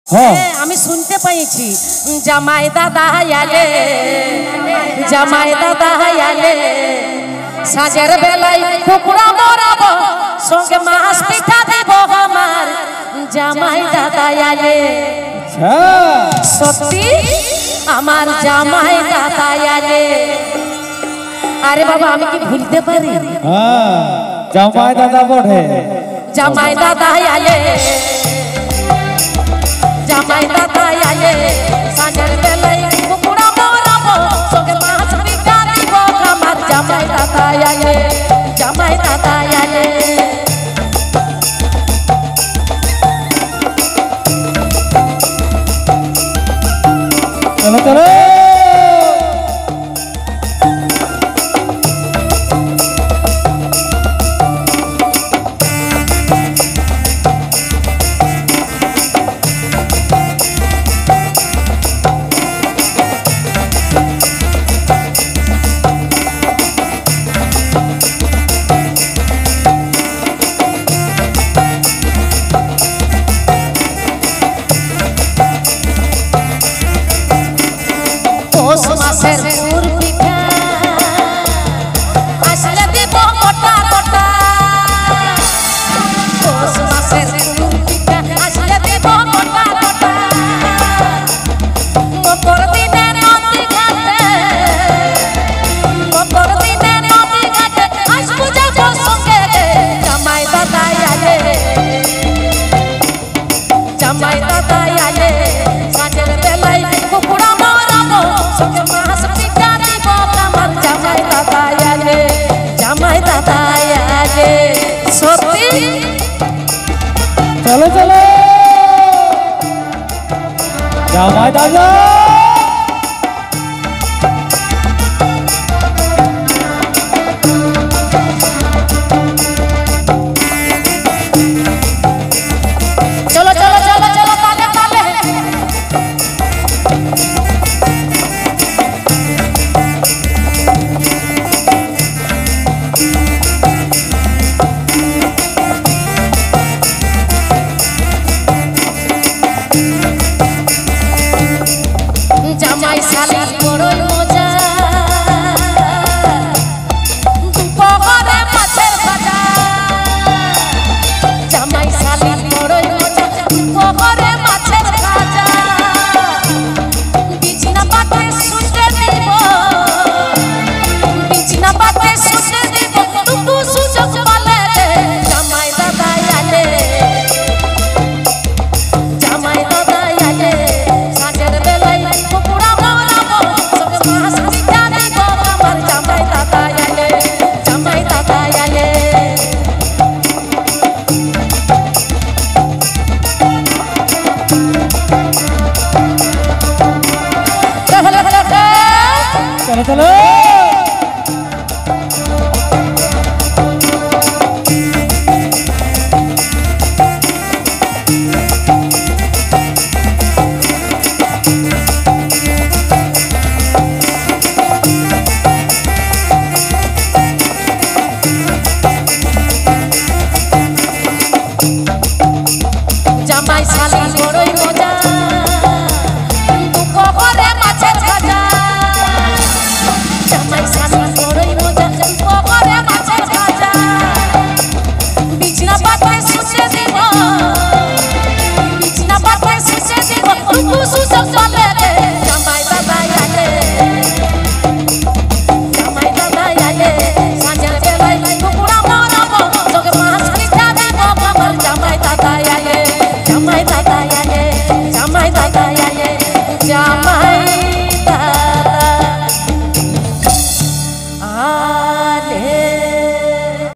আমি শুনতে পাইছি জামাই দাদা আলে জামাই দাদা আলে সাজের বেলায় কুকুরা মরাবো সঙ্গে মাছ পিঠা দেব আমার জামাই দাদা আলে সত্যি আমার জামাই দাদা আলে। আরে বাবা আমি কি ভুলতে পারি? জামাই দাদা বটে জামাই দাদা আলে জামাই দাদা আলে সাজের বেলায় কুকুরা মরাবো সঙ্গে মাছ পিঠা দেব আমার জামাই দাদা আলে জামাই দাদা আলে। চলো চলো মাছের পুর পিঠা আসলে দেব কটা কটা পৌষ মাছের পুর পিঠা আসলে দেব কটা কটা মকর দিনে নদী ঘাটে মকর দিনে নদী ঘাটে আসবো যাবো সঙ্গে জামাই দাদা আলে জামাই দাদা আলে সাজের বেলায় কুকুরা মরাবো সঙ্গে মাছ পিঠা দিব আমার জামাই দাদা আলে জামাই দাদা আলে সত্যি। চলো চলো জামাই দাদা চলো চলো চলো চলো তালে তালে জামাই শালি বড়ই মজা দুপুরে মাছের ভাজা জামাই শালি বড়ই মজা দুপুরে মাছের ভাজা বিছনা পাতে শুতে দিব বিছনা পাতে শুতে দিব টুকু সুযোগ পালে জামাই দাদা আলে জামাই দাদা আলে সাজের বেলায় কুকুরা মরাবো সঙ্গে মাছ পিঠা দিব আমার জামাই দাদা আলে জামাই দাদা আলে। চলো চলো জামাই শালি বড়ই মজা দুপুরে মাছের ভাজা জামাই শালি বড়ই মজা দুপুরে মাছের ভাজা বিছনা পাতে শুতে দিব বিছনা পাতে শুতে দিব টুকু